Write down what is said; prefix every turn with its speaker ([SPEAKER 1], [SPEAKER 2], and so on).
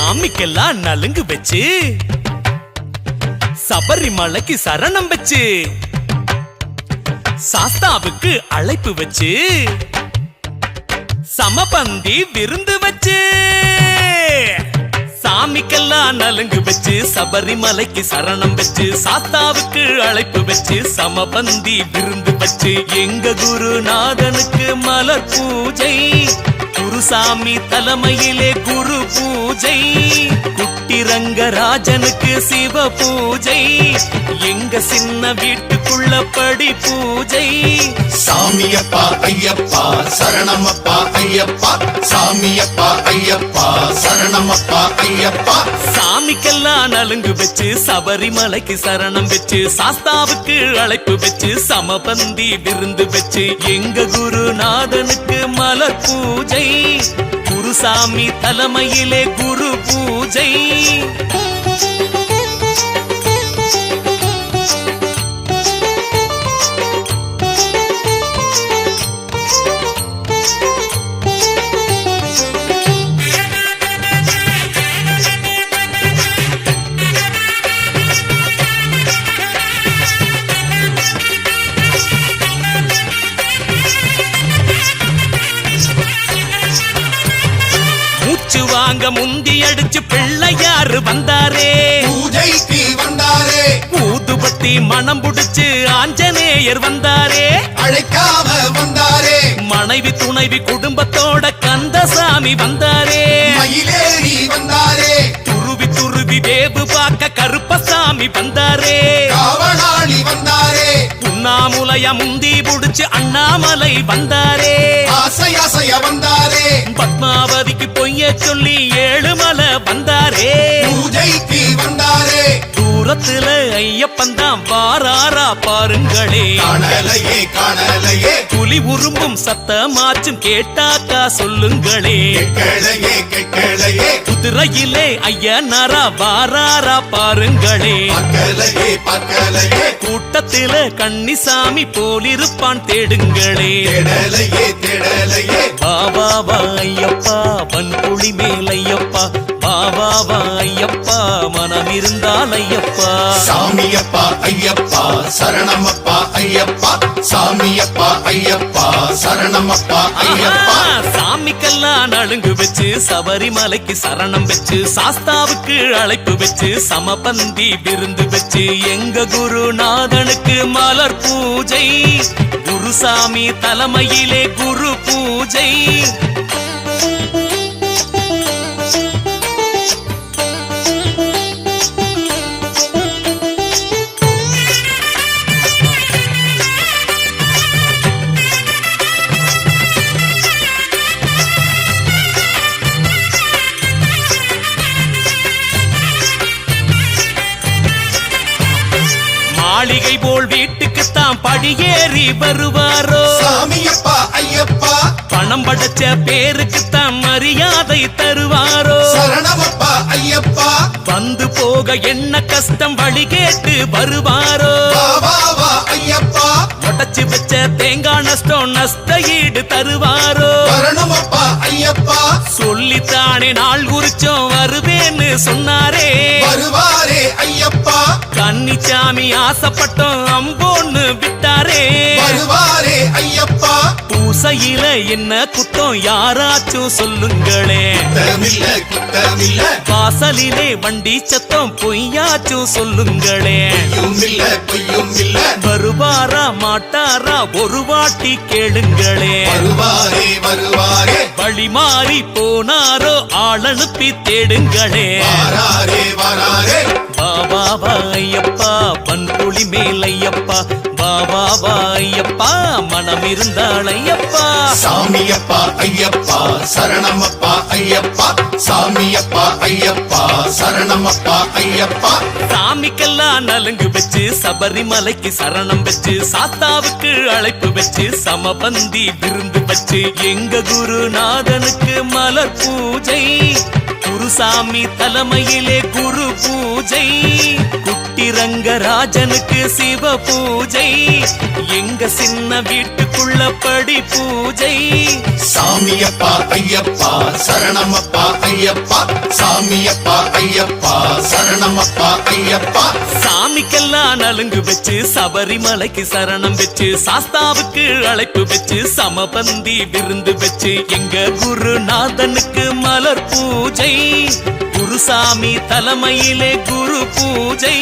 [SPEAKER 1] சாமிக்கெல்லாம் நலுங்கு வச்சு சபரிமலைக்கு சரணம் வச்சு சாஸ்தாவுக்கு அழைப்பு வச்சு சமபந்தி விருந்து வச்சு சாமிக்கெல்லாம் நலுங்கு வச்சு சபரிமலைக்கு சரணம் வச்சு சாஸ்தாவுக்கு அழைப்பு வச்சு சமபந்தி விருந்து வச்சு எங்க குருநாதனுக்கு மலர் பூஜை குருசாமி தலைமையிலே குரு பூஜை குட்டி ரங்கராஜனுக்கு சிவ பூஜை எங்க சின்ன வீட்டுக்குள்ள படி பூஜை
[SPEAKER 2] சாமியப்பா ஐயப்பா சரணமப்பா ஐயப்பா சாமியப்பா ஐயப்பா சரணமப்பா ஐயப்பா
[SPEAKER 1] சாமிக்கெல்லாம் நலுங்கு வச்சு சபரிமலைக்கு சரணம் வச்சு சாஸ்தாவுக்கு அழைப்பு வச்சு சமபந்தி விருந்து வச்சு எங்க குருநாதனுக்கு மலர் பூஜை குருசாமி தலைமையிலே குரு பூஜை வாங்க முந்தி அடிச்சு பிள்ளையாரு வந்தாரே
[SPEAKER 2] பூஜைக்கு வந்தாரே
[SPEAKER 1] ஊதுபத்தி மனம் புடிச்சு ஆஞ்சநேயர் வந்தாரே
[SPEAKER 2] அழைக்காம வந்தாரே
[SPEAKER 1] மனைவி துணைவி குடும்பத்தோட கந்தசாமி வந்தாரே
[SPEAKER 2] மயிலேறி வந்தாரே
[SPEAKER 1] துருவி துருவி வேவு பார்க்க கருப்பசாமி வந்தாரே
[SPEAKER 2] காவலாளி வந்தாரே
[SPEAKER 1] உண்ணாமுலைய முந்தி புடிச்சு அண்ணாமலை வந்தாரே
[SPEAKER 2] ஆசை ஆசைய வந்தாரே
[SPEAKER 1] பத்மாவதிக்கு பொய்ய சொல்லி ஏழுமலை வந்தாரே
[SPEAKER 2] பூஜைக்கு வந்தாரே
[SPEAKER 1] தூரத்துல ஐயப்பன் தான் வாராரா பாருங்களே
[SPEAKER 2] காணலையே காணலையே
[SPEAKER 1] புலி உரும்பும் சத்தமாச்சும் கேட்டாக்கா சொல்லுங்களே
[SPEAKER 2] கேட்கலையே கேட்கலையே
[SPEAKER 1] குதிரையிலே ஐயனாரா வாராரா பாருங்களே
[SPEAKER 2] பார்க்கலையே பார்க்கலையே
[SPEAKER 1] கூட்டத்தில கன்னிசாமி போலிருப்பான் தேடுங்களே
[SPEAKER 2] தேடலையே தேடலையே
[SPEAKER 1] பாபா ஐயப்பா பன்புளி மேல் ஐயப்பா பாபா ஐயப்பா மனம் இருந்தால் ஐயப்பா
[SPEAKER 2] சாமியப்பா ஐயப்பா சரணமப்பா ஐயப்பா சாமியப்பா ஐயப்பா சரணமப்பா ஐயப்பா
[SPEAKER 1] சாமிக்கெல்லாம் நலுங்கு வச்சு சபரிமலைக்கு சரணம் வச்சு சாஸ்தாவுக்கு அழைப்பு வச்சு சமபந்தி விருந்து வச்சு எங்க குருநாதனுக்கு மலர் பூஜை குருசாமி தலைமையிலே குரு பூஜை மாளிகை போல் வீட்டுக்குத்தான் படியேறி வருவாரோ
[SPEAKER 2] சாமியப்பா ஐயப்பா
[SPEAKER 1] பணம் படைச்ச பேருக்குத்தான் மரியாதை தருவாரோ
[SPEAKER 2] சரணமப்பா ஐயப்பா
[SPEAKER 1] வந்து போக என்ன கஷ்டம் வழி கேட்டு வருவாரோ
[SPEAKER 2] பாபாவா ஐயப்பா
[SPEAKER 1] உடைச்சு வச்ச தேங்காய் நஷ்டம் நஷ்ட ஈடு தருவாரோ
[SPEAKER 2] சரணமப்பா ஐயப்பா
[SPEAKER 1] சொல்லித்தானே நாள் குறிச்சோம் வருவேன்னு சொன்னாரே
[SPEAKER 2] வருவாரே ஐயப்பா
[SPEAKER 1] கன்னிச்சாமி ஆசைப்பட்டோம் அம்போன்னு விட்டாரே
[SPEAKER 2] வருவாரே ஐயப்பா
[SPEAKER 1] பூசையில என்ன குத்தம் யாராச்சும் சொல்லுங்களே
[SPEAKER 2] குத்தமில்ல குத்தமில்ல
[SPEAKER 1] வாசலிலே வண்டி சத்தம் பொய்யாச்சும் சொல்லுங்களே
[SPEAKER 2] பொய்யும் இல்ல பொய்யும் இல்ல
[SPEAKER 1] வருவாரா மாட்டாரா ஒரு வாட்டி கேளுங்களே
[SPEAKER 2] வருவாரே வருவாரே
[SPEAKER 1] வழி மாறி போனாரோ ஆள் அனுப்பி தேடுங்களே
[SPEAKER 2] வாராரே வாராரே
[SPEAKER 1] பாபா ஐயப்பா பன்புளி மேல் ஐயப்பா பாபா ஐயப்பா மனம் இருந்தாள் ஐயப்பா
[SPEAKER 2] சாமியப்பா ஐயப்பா சரணமப்பா ஐயப்பா சாமியப்பா ஐயப்பா சரணமப்பா ஐயப்பா
[SPEAKER 1] சாமிக்கெல்லாம் நலுங்கு வச்சு சபரிமலைக்கு சரணம் வச்சு சாஸ்தாவுக்கு அழைப்பு வச்சு சமபந்தி விருந்து வச்சு எங்க குருநாதனுக்கு மலர் பூஜை குருசாமி தலைமையிலே குரு பூஜை ஊட்டி ரங்கராஜனுக்கு சிவ பூஜை எங்க சின்ன வீட்டுக்குள்ள படி பூஜை
[SPEAKER 2] சாமியப்பா ஐயப்பா சரணமப்பா ஐயப்பா சாமியப்பா ஐயப்பா சரணமப்பா ஐயப்பா
[SPEAKER 1] சாமிக்கெல்லாம் நலுங்கு வச்சு சபரிமலைக்கு சரணம் வச்சு சாஸ்தாவுக்கு அழைப்பு வச்சு சமபந்தி விருந்து வச்சு எங்க குருநாதனுக்கு மலர் பூஜை குருசாமி தலைமையிலே குரு பூஜை